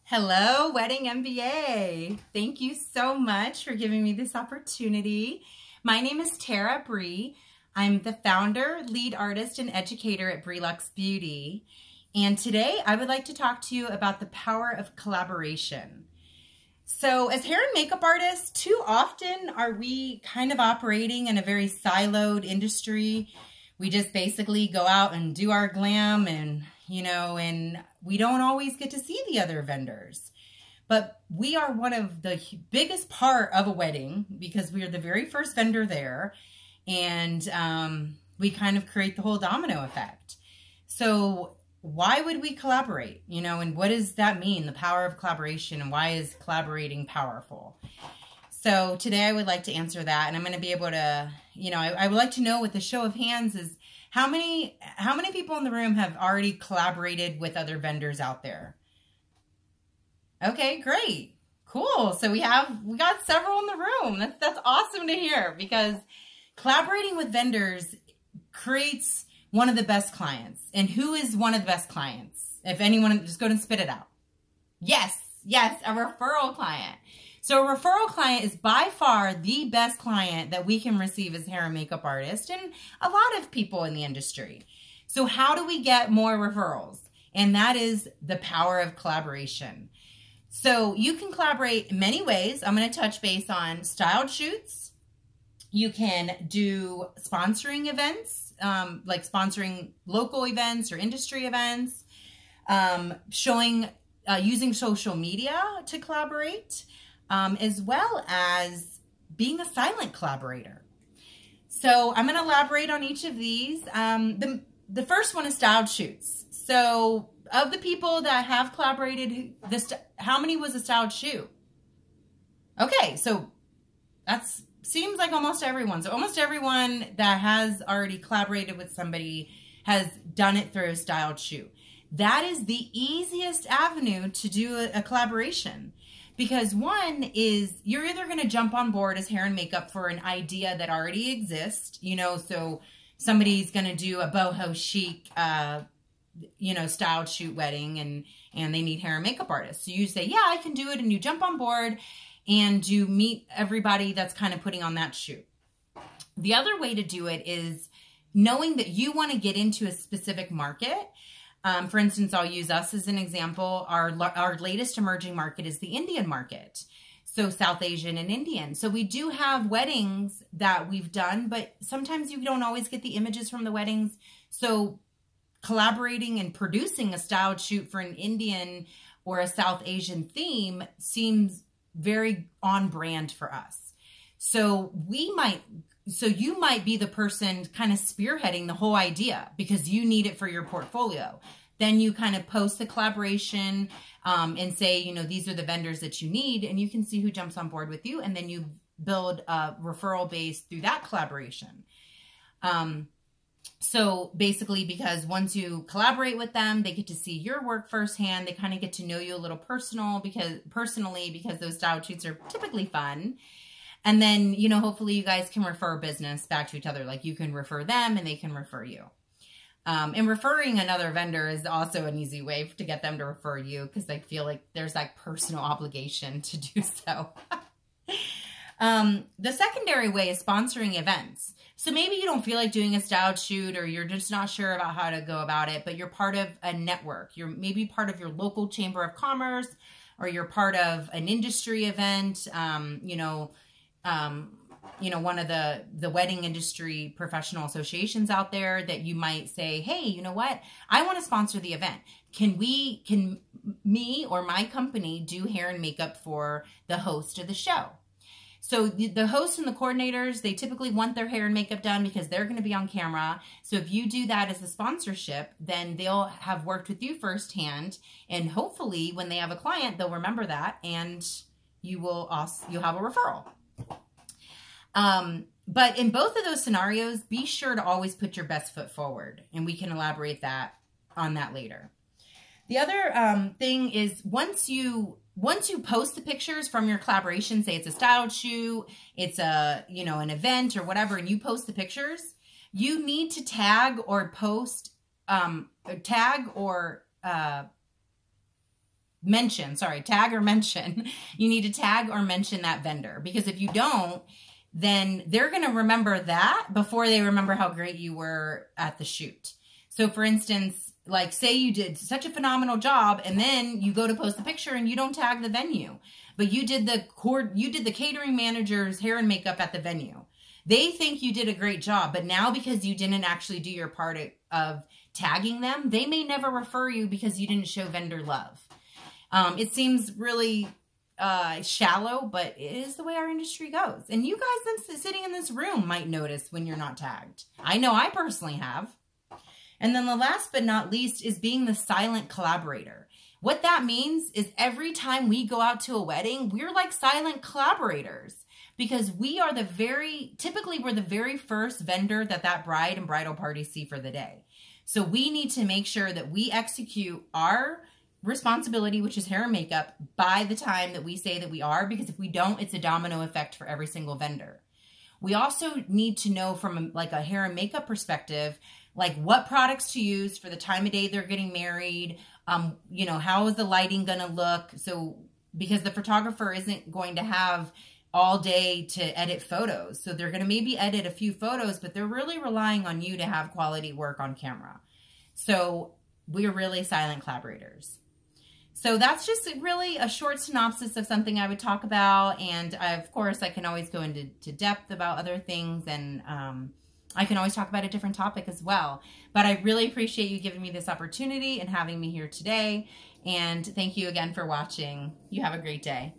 Hello, Wedding MBA. Thank you so much for giving me this opportunity. My name is Tara Bree. I'm the founder, lead artist, and educator at Bree Luxe Beauty. And today I would like to talk to you about the power of collaboration. So as hair and makeup artists, too often are we kind of operating in a very siloed industry. We just basically go out and do our glam and we don't always get to see the other vendors. But we are one of the biggest part of a wedding because we are the very first vendor there. And we kind of create the whole domino effect. So why would we collaborate? And what does that mean? The power of collaboration, and why is collaborating powerful? So today I would like to answer that, and I'm going to be able to, I would like to know with a show of hands is how many people in the room have already collaborated with other vendors out there? Okay, great. Cool. So we got several in the room. That's awesome to hear, because collaborating with vendors creates one of the best clients. And who is one of the best clients? If anyone, just go ahead and spit it out. Yes, a referral client. So a referral client is by far the best client that we can receive as hair and makeup artists and a lot of people in the industry. So how do we get more referrals? And that is the power of collaboration. So you can collaborate in many ways. I'm going to touch base on styled shoots. You can do sponsoring events, like sponsoring local events or industry events, using social media to collaborate. As well as being a silent collaborator. So I'm going to elaborate on each of these. The first one is styled shoots. So of the people that have collaborated, how many was a styled shoot? Okay, so that seems like almost everyone. So almost everyone that has already collaborated with somebody has done it through a styled shoot. That is the easiest avenue to do a collaboration. Because one is you're either going to jump on board as hair and makeup for an idea that already exists, so somebody's going to do a boho chic, styled shoot wedding and they need hair and makeup artists. So you say, yeah, I can do it. And you jump on board and you meet everybody that's kind of putting on that shoot. The other way to do it is knowing that you want to get into a specific market. For instance, I'll use us as an example. Our latest emerging market is the Indian market. So South Asian and Indian. So we do have weddings that we've done, but sometimes you don't always get the images from the weddings. So collaborating and producing a styled shoot for an Indian or a South Asian theme seems very on brand for us. So you might be the person kind of spearheading the whole idea because you need it for your portfolio. Then you kind of post the collaboration and say, these are the vendors that you need, and you can see who jumps on board with you. And then you build a referral base through that collaboration. So basically, because once you collaborate with them, they get to see your work firsthand. They kind of get to know you a little personally because those style shoots are typically fun. And then, hopefully you guys can refer business back to each other. Like you can refer them and they can refer you. And referring another vendor is also an easy way to get them to refer you because they feel like there's that personal obligation to do so. The secondary way is sponsoring events. So maybe you don't feel like doing a styled shoot or you're just not sure about how to go about it, but you're part of a network. You're maybe part of your local chamber of commerce or you're part of an industry event, one of the wedding industry professional associations out there that you might say, hey, you know what? I want to sponsor the event. Can me or my company do hair and makeup for the host of the show? So the hosts and the coordinators, they typically want their hair and makeup done because they're going to be on camera. So if you do that as a sponsorship, then they'll have worked with you firsthand. And hopefully when they have a client, they'll remember that and you'll have a referral. But in both of those scenarios, be sure to always put your best foot forward, and we can elaborate on that later. The other thing is once you post the pictures from your collaboration, say it's a styled shoot, it's an event or whatever, and you post the pictures, you need to tag or tag or mention. You need to tag or mention that vendor, because if you don't, then they're going to remember that before they remember how great you were at the shoot. So for instance, like say you did such a phenomenal job and then you go to post the picture and you don't tag the venue, but you did the catering manager's hair and makeup at the venue. They think you did a great job, but now because you didn't actually do your part of tagging them, they may never refer you because you didn't show vendor love. It seems really shallow, but it is the way our industry goes. And you guys sitting in this room might notice when you're not tagged. I know I personally have. And then the last but not least is being the silent collaborator. What that means is every time we go out to a wedding, we're like silent collaborators, because we are typically we're the very first vendor that bride and bridal party see for the day. So we need to make sure that we execute our responsibility, which is hair and makeup, by the time that we say that we are, because if we don't, it's a domino effect for every single vendor. We also need to know from like a hair and makeup perspective, like what products to use for the time of day they're getting married. You know, how is the lighting going to look? So, because the photographer isn't going to have all day to edit photos. So they're going to maybe edit a few photos, but they're really relying on you to have quality work on camera. So we're really silent collaborators. So that's just really a short synopsis of something I would talk about. And of course, I can always go into depth about other things, and I can always talk about a different topic as well. But I really appreciate you giving me this opportunity and having me here today. And thank you again for watching. You have a great day.